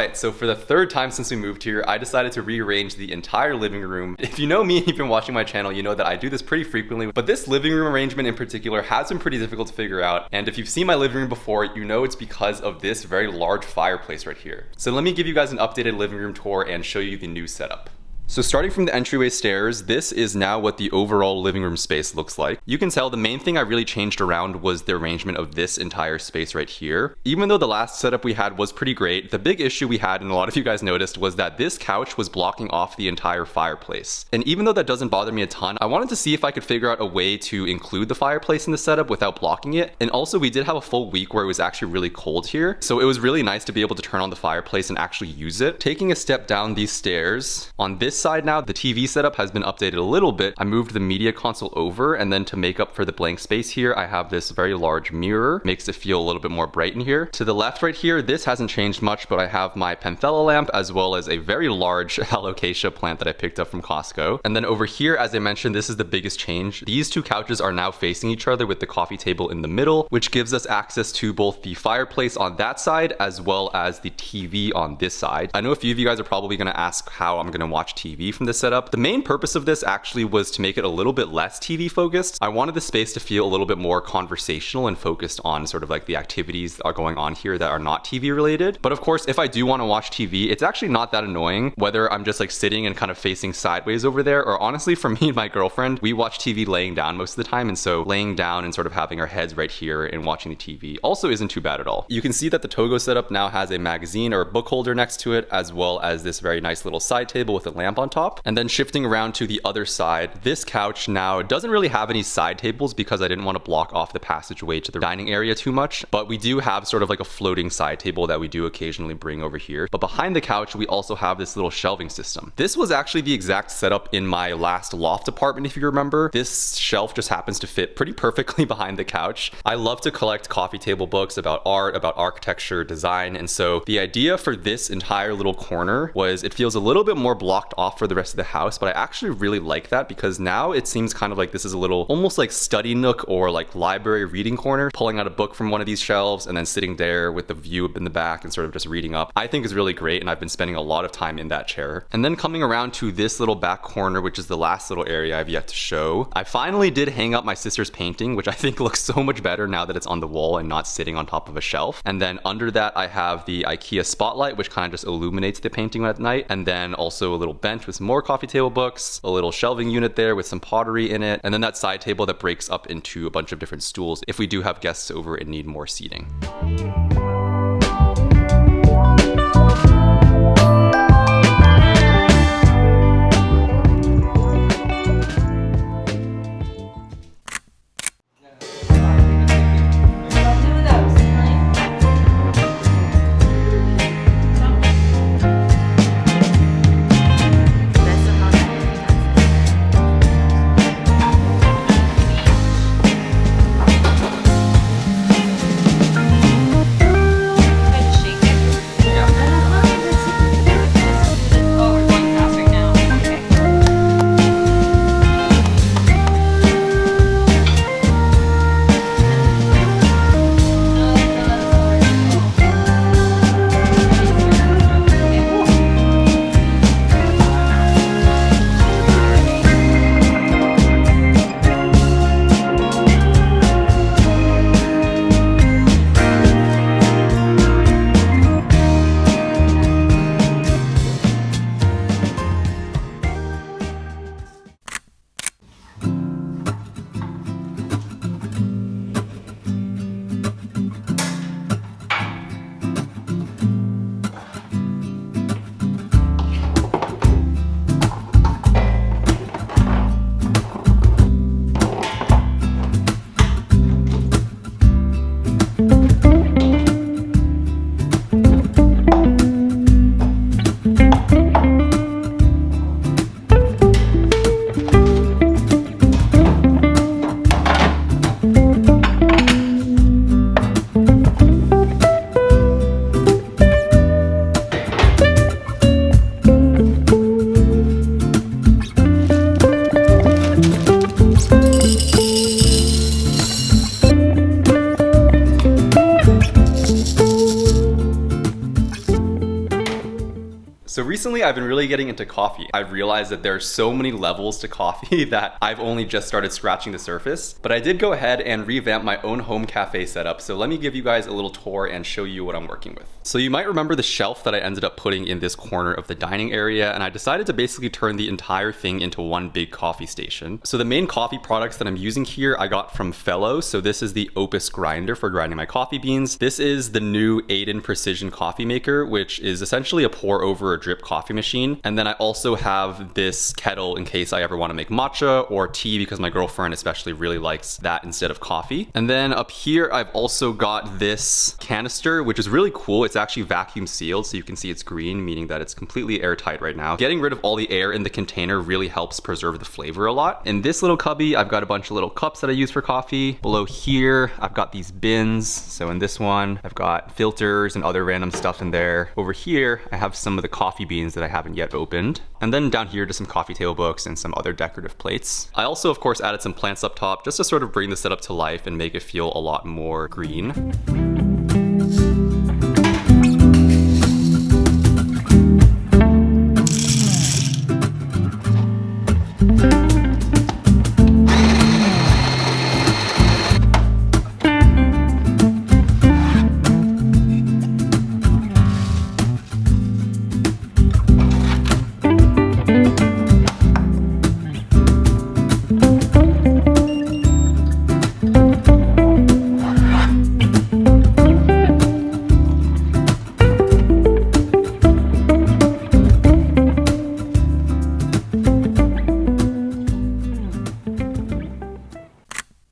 Alright, so for the third time since we moved here, I decided to rearrange the entire living room. If you know me and you've been watching my channel, you know that I do this pretty frequently, but this living room arrangement in particular has been pretty difficult to figure out. And if you've seen my living room before, you know it's because of this very large fireplace right here. So let me give you guys an updated living room tour and show you the new setup. So starting from the entryway stairs, this is now what the overall living room space looks like. You can tell the main thing I really changed around was the arrangement of this entire space right here. Even though the last setup we had was pretty great, the big issue we had, and a lot of you guys noticed, was that this couch was blocking off the entire fireplace. And even though that doesn't bother me a ton, I wanted to see if I could figure out a way to include the fireplace in the setup without blocking it. And also we did have a full week where it was actually really cold here, so it was really nice to be able to turn on the fireplace and actually use it. Taking a step down these stairs, on this side now, the TV setup has been updated a little bit. I moved the media console over, and then to make up for the blank space here, I have this very large mirror. Makes it feel a little bit more bright in here. To the left right here, this hasn't changed much, but I have my Penthella lamp as well as a very large alocasia plant that I picked up from Costco. And then over here, as I mentioned, this is the biggest change. These two couches are now facing each other with the coffee table in the middle, which gives us access to both the fireplace on that side as well as the TV on this side. I know a few of you guys are probably going to ask how I'm going to watch TV from this setup. The main purpose of this actually was to make it a little bit less TV focused. I wanted the space to feel a little bit more conversational and focused on sort of like the activities that are going on here that are not TV related. But of course, if I do want to watch TV, it's actually not that annoying whether I'm just like sitting and kind of facing sideways over there, or honestly for me and my girlfriend, we watch TV laying down most of the time, and so laying down and sort of having our heads right here and watching the TV also isn't too bad at all. You can see that the Togo setup now has a magazine or a book holder next to it, as well as this very nice little side table with a lamp on top. And then shifting around to the other side, this couch now doesn't really have any side tables because I didn't want to block off the passageway to the dining area too much, but we do have sort of like a floating side table that we do occasionally bring over here. But behind the couch, we also have this little shelving system. This was actually the exact setup in my last loft apartment, if you remember. This shelf just happens to fit pretty perfectly behind the couch. I love to collect coffee table books about art, about architecture, design, and so the idea for this entire little corner was it feels a little bit more blocked off for the rest of the house, but I actually really like that because now it seems kind of like this is a little almost like study nook or like library reading corner, pulling out a book from one of these shelves and then sitting there with the view up in the back and sort of just reading up, I think is really great, and I've been spending a lot of time in that chair. And then coming around to this little back corner, which is the last little area I've yet to show, I finally did hang up my sister's painting, which I think looks so much better now that it's on the wall and not sitting on top of a shelf. And then under that I have the IKEA spotlight, which kind of just illuminates the painting at night, and then also a little bench with some more coffee table books, a little shelving unit there with some pottery in it, and then that side table that breaks up into a bunch of different stools if we do have guests over and need more seating. recently I've been really getting into coffee. I've realized that there's so many levels to coffee that I've only just started scratching the surface. But I did go ahead and revamp my own home cafe setup. So let me give you guys a little tour and show you what I'm working with. So you might remember the shelf that I ended up putting in this corner of the dining area, and I decided to basically turn the entire thing into one big coffee station. So the main coffee products that I'm using here I got from Fellow. So this is the Opus grinder for grinding my coffee beans. This is the new Aiden Precision coffee maker, which is essentially a pour over or drip coffee machine. And then I also have this kettle in case I ever want to make matcha or tea, because my girlfriend especially really likes that instead of coffee. And then up here I've also got this canister, which is really cool. It's actually vacuum sealed, so you can see it's green, meaning that it's completely airtight right now. Getting rid of all the air in the container really helps preserve the flavor a lot. In this little cubby, I've got a bunch of little cups that I use for coffee. Below here, I've got these bins. So in this one, I've got filters and other random stuff in there. Over here, I have some of the coffee beans that I haven't yet opened. And then down here, just some coffee table books and some other decorative plates. I also, of course, added some plants up top just to sort of bring the setup to life and make it feel a lot more green.